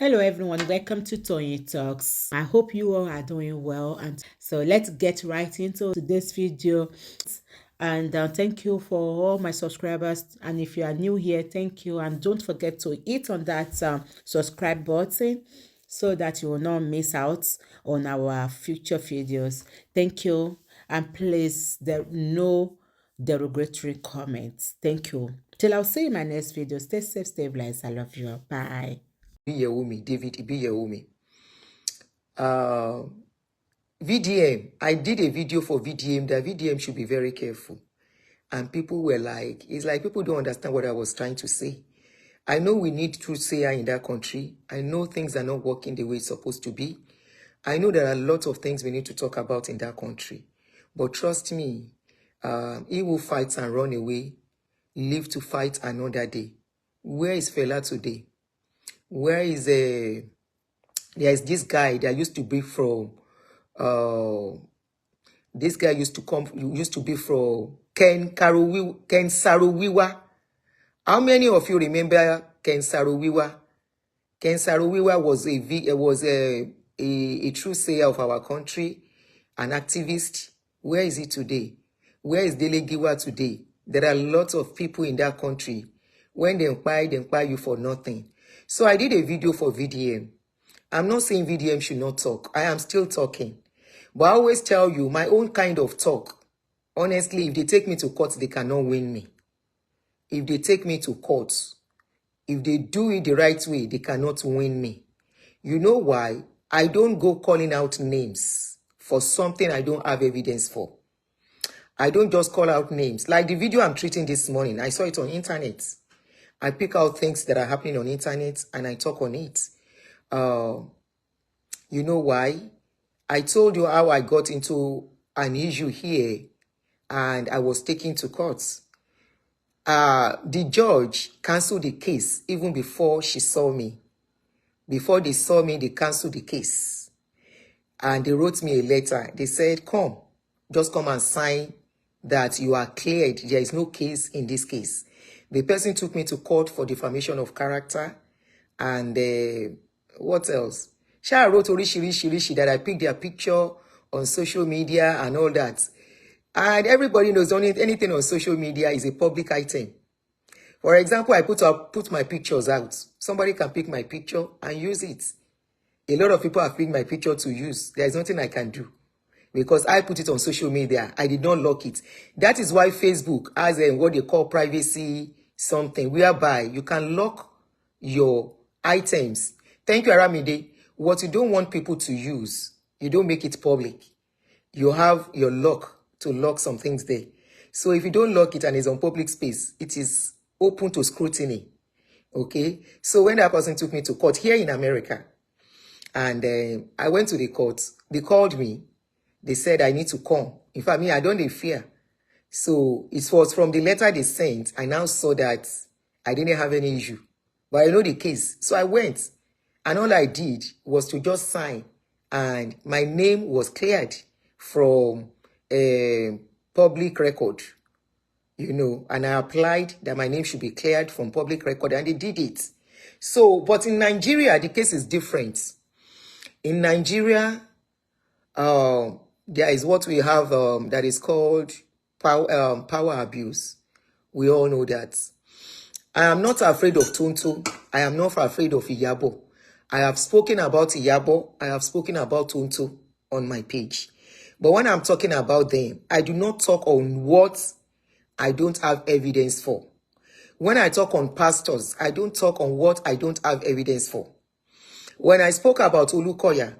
Hello everyone, welcome to Tony Talks. I hope you all are doing well, and so let's get right into today's video. And thank you for all my subscribers, and if you are new here, thank you, and don't forget to hit on that subscribe button so that you will not miss out on our future videos. Thank you, and please there no derogatory comments. Thank you. Till I'll see you in my next video. Stay safe, stay blessed. I love you. Bye. David Ibiyewumi. VDM, I did a video for VDM that VDM should be very careful. And people were like, it's like people don't understand what I was trying to say. I know we need truth sayer in that country. I know things are not working the way it's supposed to be. I know there are a lot of things we need to talk about in that country. But trust me, he who fights and run away, live to fight another day. Where is Fela today? Where is there is this guy that used to be from this guy used to be from Ken Sarowiwa. How many of you remember Ken Sarowiwa? Ken Sarowiwa was a true sayer of our country, an activist. Where is he today? Where is Dele Giwa today? There are lots of people in that country. When they inquire you for nothing. So I did a video for VDM. I'm not saying VDM should not talk. I am still talking. But I always tell you, my own kind of talk. Honestly, if they take me to court, they cannot win me. If they take me to court, if they do it the right way, they cannot win me. You know why? I don't go calling out names for something I don't have evidence for. I don't just call out names. Like the video I'm treating this morning, I saw it on internet. I pick out things that are happening on internet and I talk on it. You know why? I told you how I got into an issue here and I was taken to court. The judge canceled the case even before she saw me. Before they saw me, they canceled the case. And they wrote me a letter. They said, just come and sign that you are cleared. There is no case in this case. The person took me to court for defamation of character. And what else? Sha wrote rishi that I picked their picture on social media and all that. And everybody knows anything on social media is a public item. For example, I put my pictures out. Somebody can pick my picture and use it. A lot of people have picked my picture to use. There is nothing I can do. Because I put it on social media. I did not lock it. That is why Facebook has what they call privacy something, whereby you can lock your items. Thank you, Aramide. What you don't want people to use, you don't make it public. You have your lock to lock some things there. So if you don't lock it and it's on public space, it is open to scrutiny. Okay? So when that person took me to court here in America, and I went to the court, they called me. They said I need to come. In fact, I don't fear. So it was from the letter they sent. I now saw that I didn't have any issue. But I know the case. So I went. And all I did was to just sign. And my name was cleared from a public record. You know, and I applied that my name should be cleared from public record. And they did it. So, but in Nigeria, the case is different. In Nigeria, there is what we have that is called power abuse. We all know that. I am not afraid of Tonto. I am not afraid of Iyabo. I have spoken about Iyabo. I have spoken about Tonto on my page. But when I'm talking about them, I do not talk on what I don't have evidence for. When I talk on pastors, I don't talk on what I don't have evidence for. When I spoke about Olukoya,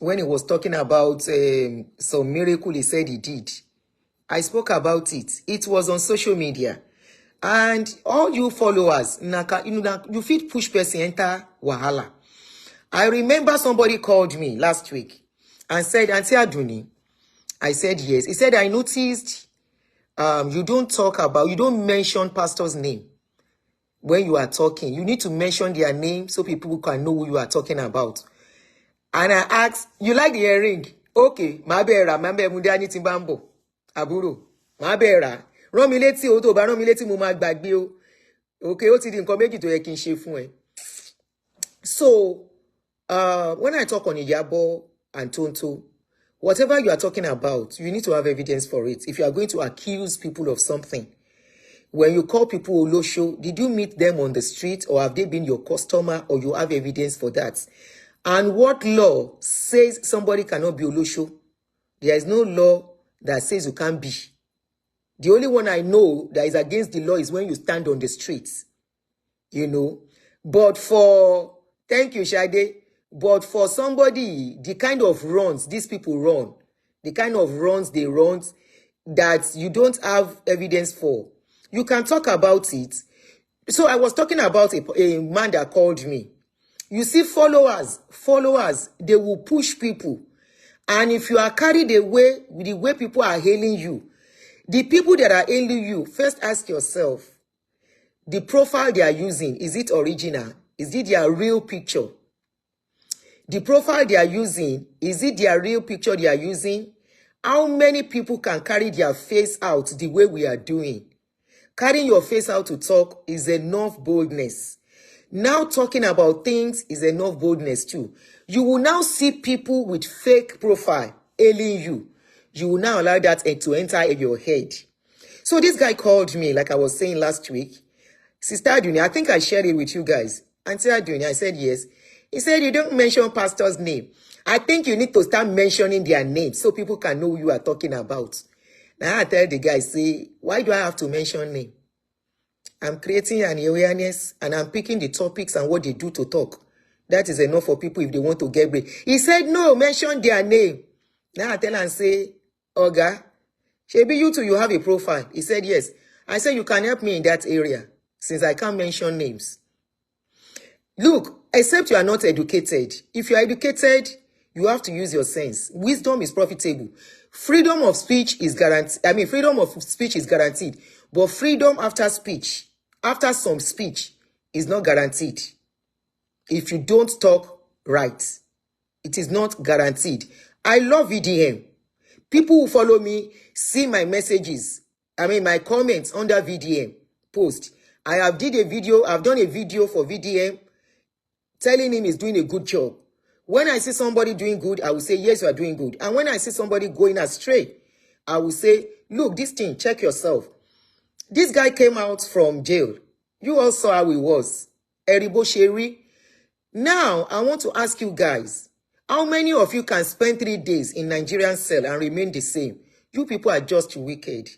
when he was talking about some miracle he said he did, I spoke about it. It was on social media. And all you followers, you fit push person enter wahala. I remember somebody called me last week and said, Aunty Adunni. I said yes. He said, I noticed you don't mention pastor's name when you are talking. You need to mention their name so people can know who you are talking about. And I asked, you like the earring? Okay, ma bera, ma be mundi ani timbambo. Aburo, ma bera. Rán mi létí o tó bá rán mi létí mo máa gbàgbé o. Okay, ó ti di nǹkan méjì tó yẹ kí n ṣe fún ẹ. So, when I talk on Iyabo and Tonto, whatever you are talking about, you need to have evidence for it. If you are going to accuse people of something, when you call people Olosho, did you meet them on the street or have they been your customer or you have evidence for that? And what law says somebody cannot be Olosho? There is no law that says you can't be. The only one I know that is against the law is when you stand on the streets, you know. But thank you, Shade, but for somebody, the kind of runs these people run, the kind of runs they run that you don't have evidence for, you can talk about it. So I was talking about a man that called me. You see, followers, they will push people. And if you are carried away with the way people are hailing you, the people that are hailing you, first ask yourself, the profile they are using, is it original? Is it their real picture? The profile they are using, is it their real picture they are using? How many people can carry their face out the way we are doing? Carrying your face out to talk is enough boldness. Now talking about things is enough boldness too. You will now see people with fake profile hailing you. You will now allow that to enter your head. So this guy called me, like I was saying last week. Sister Adunni, I think I shared it with you guys. Aunty Adunni, I said yes. He said, you don't mention pastor's name. I think you need to start mentioning their names so people can know who you are talking about. Now I tell the guy, say, why do I have to mention name? I'm creating an awareness and I'm picking the topics and what they do to talk. That is enough for people if they want to get break. He said, no, mention their name. Now I tell and say, Oga, Shebi, you too, you have a profile. He said, yes. I said, you can help me in that area since I can't mention names. Look, except you are not educated. If you are educated, you have to use your sense. Wisdom is profitable. Freedom of speech is guaranteed. Freedom of speech is guaranteed. But freedom after speech, after some speech, is not guaranteed. If you don't talk right, it is not guaranteed. I love VDM. People who follow me see my messages. My comments under VDM post. I've done a video for VDM telling him he's doing a good job. When I see somebody doing good, I will say, yes, you are doing good. And when I see somebody going astray, I will say, look, this thing, check yourself. This guy came out from jail. You all saw how he was. Eribo Sheri. Now, I want to ask you guys, how many of you can spend 3 days in Nigerian cell and remain the same? You people are just wicked.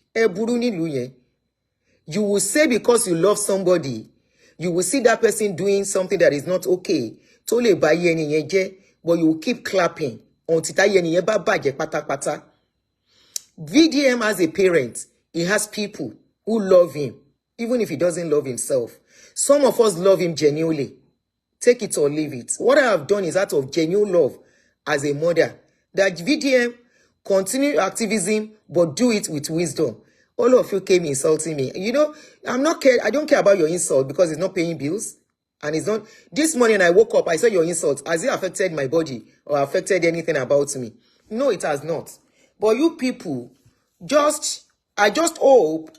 You will say because you love somebody, you will see that person doing something that is not okay. But you will keep clapping. VDM as a parent, he has people who love him, even if he doesn't love himself. Some of us love him genuinely. Take it or leave it. What I have done is out of genuine love as a mother. That VDM continue activism, but do it with wisdom. All of you came insulting me. You know, I don't care about your insult because it's not paying bills. And it's not. This morning I woke up, I saw your insult. Has it affected my body or affected anything about me? No, it has not. But you people, I just hope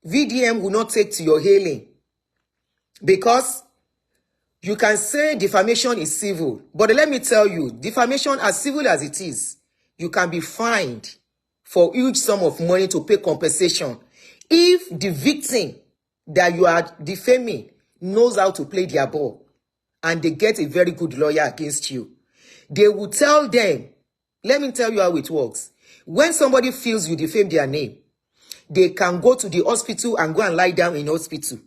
VDM will not take to your hailing. Because you can say defamation is civil. But let me tell you, defamation, as civil as it is, you can be fined for huge sum of money to pay compensation if the victim that you are defaming knows how to play their ball and they get a very good lawyer against you. They will tell them, let me tell you how it works. When somebody feels you defame their name, they can go to the hospital and go and lie down in hospital.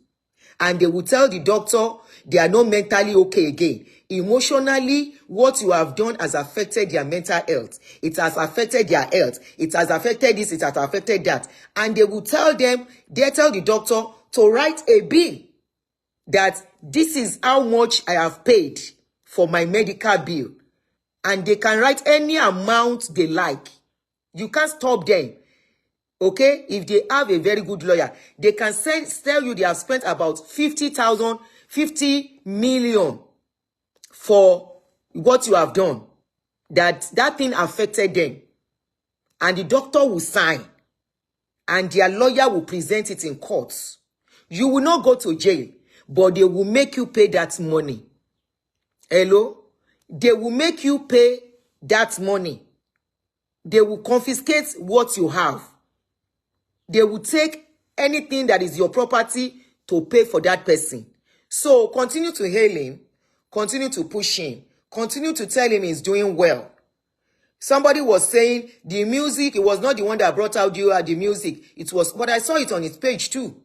And they will tell the doctor they are not mentally okay again. Emotionally, what you have done has affected their mental health. It has affected their health. It has affected this, it has affected that. And they will tell the doctor to write a bill that this is how much I have paid for my medical bill. And they can write any amount they like. You can't stop them. Okay? If they have a very good lawyer, they can tell you they have spent about 50 million for what you have done. That thing affected them. And the doctor will sign. And their lawyer will present it in court. You will not go to jail, but they will make you pay that money. Hello? They will make you pay that money. They will confiscate what you have. They will take anything that is your property to pay for that person. So continue to hail him, continue to push him, continue to tell him he's doing well. Somebody was saying the music, it was not the one that brought out you at the music. It was, but I saw it on his page too.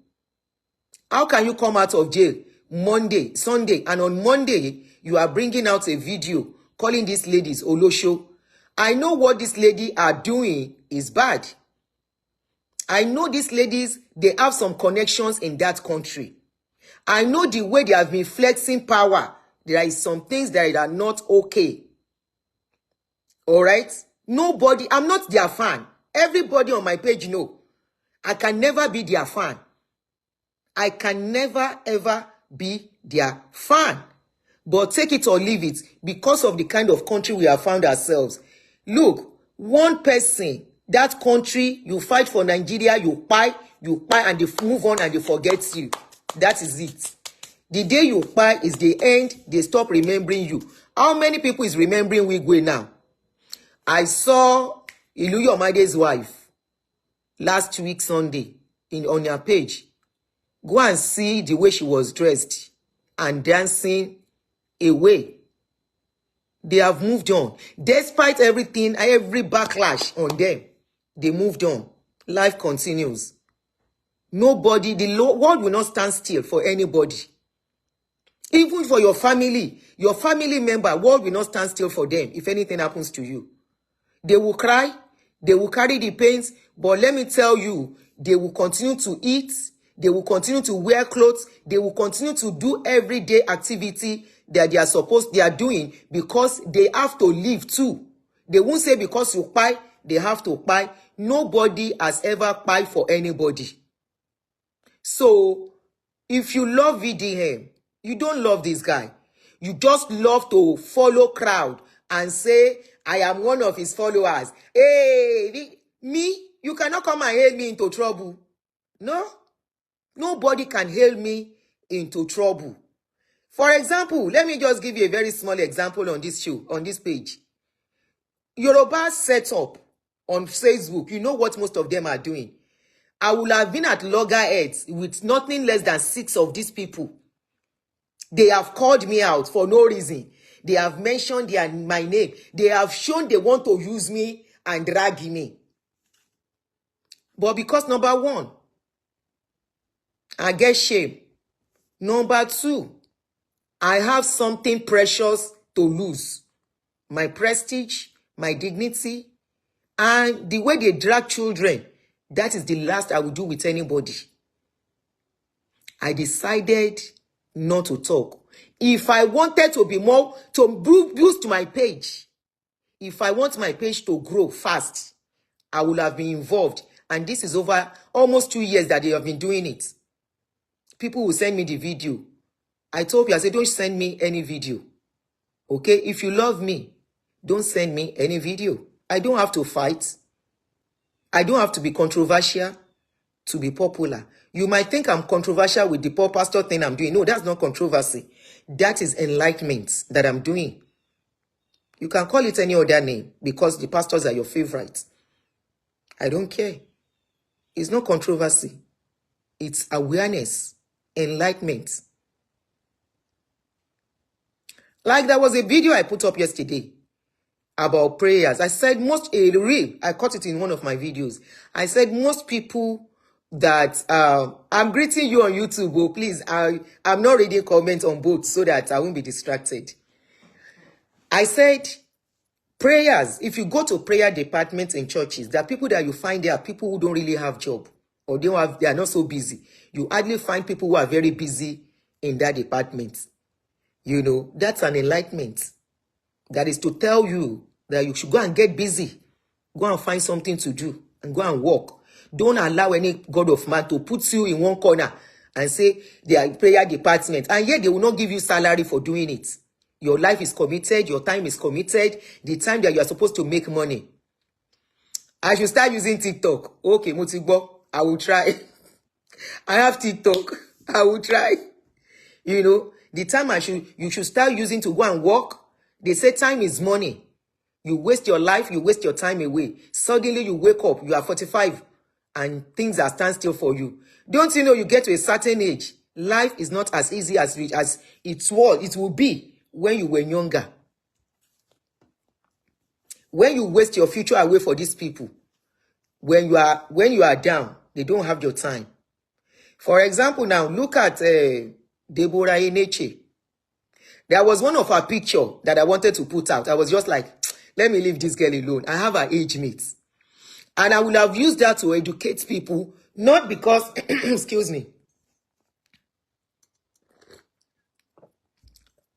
How can you come out of jail Monday, Sunday, and on Monday, you are bringing out a video calling these ladies Olosho? I know what these ladies are doing is bad. I know these ladies, they have some connections in that country. I know the way they have been flexing power. There is some things that are not okay. All right? Nobody, I'm not their fan. Everybody on my page know. I can never be their fan. I can never ever be their fan. But take it or leave it because of the kind of country we have found ourselves. Look, one person, that country, you fight for Nigeria, you buy, and they move on and they forget you. That is it. The day you buy is the end, they stop remembering you. How many people is remembering Wigwe now? I saw Ilu Yomade's wife last week Sunday on your page. Go and see the way she was dressed and dancing away. They have moved on. Despite everything, every backlash on them, they moved on. Life continues. Nobody, the world will not stand still for anybody. Even for your family member, world will not stand still for them if anything happens to you. They will cry, they will carry the pains, but let me tell you, they will continue to eat, they will continue to wear clothes, they will continue to do everyday activity that they are doing because they have to live too. They won't say because you buy, they have to buy. Nobody has ever buy for anybody. So, if you love VDM, you don't love this guy. You just love to follow crowd and say, I am one of his followers. Hey, me, you cannot come and hail me into trouble. No, nobody can hail me into trouble. For example, let me just give you a very small example on this show, on this page. Yoruba set up on Facebook. You know what most of them are doing. I would have been at loggerheads with nothing less than 6 of these people. They have called me out for no reason. They have mentioned my name. They have shown they want to use me and drag me. But because number 1, I get shame. Number 2, I have something precious to lose. My prestige, my dignity, and the way they drag children. That is the last I will do with anybody. I decided not to talk. If I wanted to be more, to boost my page, if I want my page to grow fast, I will have been involved. And this is over almost 2 years that they have been doing it. People will send me the video. I told you, I said, don't send me any video. Okay? If you love me, don't send me any video. I don't have to fight. I don't have to be controversial to be popular. You might think I'm controversial with the poor pastor thing I'm doing. No, that's not controversy. That is enlightenment that I'm doing. You can call it any other name because the pastors are your favorites. I don't care. It's not controversy. It's awareness, enlightenment. Like there was a video I put up yesterday about prayers. I said I caught it in one of my videos. I said most people that, I'm greeting you on YouTube, oh, please, I'm not reading comments on both so that I won't be distracted. I said, prayers, if you go to prayer departments in churches, there are people that you find there are people who don't really have job or they are not so busy. You hardly find people who are very busy in that department. You know, that's an enlightenment. That is to tell you that you should go and get busy. Go and find something to do and go and work. Don't allow any god of man to put you in one corner and say they are prayer department. And yet they will not give you salary for doing it. Your life is committed. Your time is committed. The time that you are supposed to make money. I should start using TikTok. Okay, Motigbo, I will try. I have TikTok. I will try. You know, The time you should start using to go and work. They say time is money. You waste your life, you waste your time away. Suddenly you wake up, you are 45 and things are standstill for you. Don't you know you get to a certain age, life is not as easy as it will be when you were younger. When you waste your future away for these people, when you are down, they don't have your time. For example, now look at Deborah Eneche. There was one of her picture that I wanted to put out. I was just like, let me leave this girl alone. I have her age mates. And I will have used that to educate people, not because, excuse me,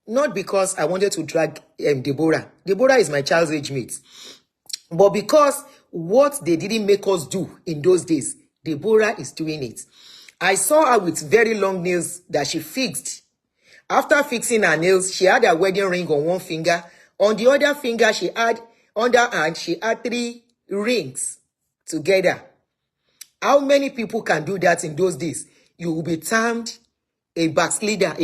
not because I wanted to drag Deborah. Deborah is my child's age mate. But because what they didn't make us do in those days, Deborah is doing it. I saw her with very long nails that she fixed. After fixing her nails, she had a wedding ring on one finger. On the other finger, she had, on her hand, she had 3 rings together. How many people can do that in those days? You will be termed a backslider.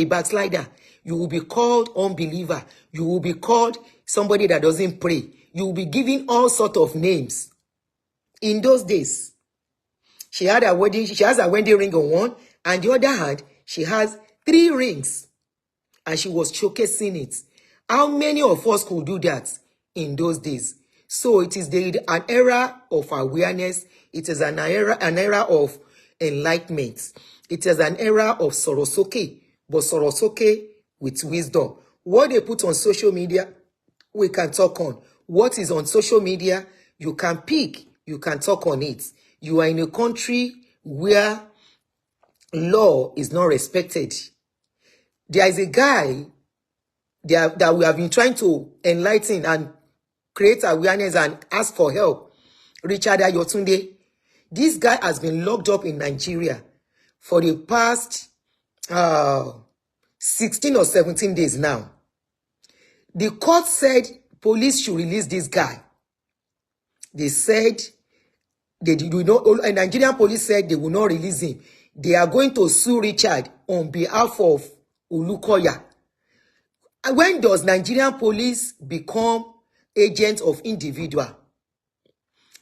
You will be called unbeliever. You will be called somebody that doesn't pray. You will be given all sorts of names. In those days, she has a wedding ring on one, and the other hand, she has 3 rings. And she was showcasing it. How many of us could do that in those days? So it is an era of awareness. It is an era of enlightenment. It is an era of sorosoke, but sorosoke with wisdom. What they put on social media, we can talk on. What is on social media, you can pick, you can talk on it. You are in a country where law is not respected. There is a guy that we have been trying to enlighten and create awareness and ask for help. Richard Ayotunde. This guy has been locked up in Nigeria for the past 16 or 17 days now. The court said police should release this guy. They said they did not. Nigerian police said they will not release him. They are going to sue Richard on behalf of Olukoya. When does Nigerian police become agents of individual?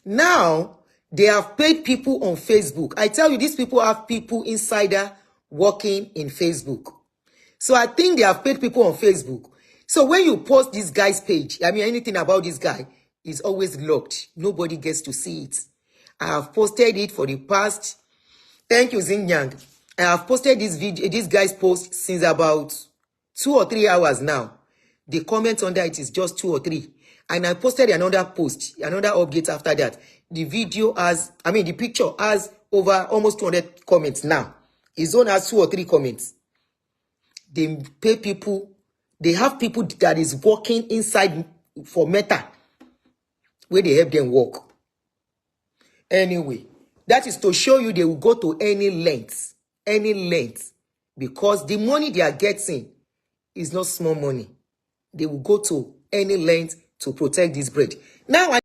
Now, they have paid people on Facebook. I tell you, these people have people insider working in Facebook. So I think they have paid people on Facebook. So when you post this guy's page, I mean, anything about this guy is always locked. Nobody gets to see it. I have posted it for the past. Thank you, Zingyang. I have posted this guy's post since about 2 or 3 hours now. The comment under it is just 2 or 3. And I posted another post, another update after that. The picture has over almost 200 comments now. His own has 2 or 3 comments. They pay people. They have people that is working inside for Meta, where they help them work. Anyway, that is to show you they will go to any length, because the money they are getting is not small money. They will go to any length to protect this bread. Now,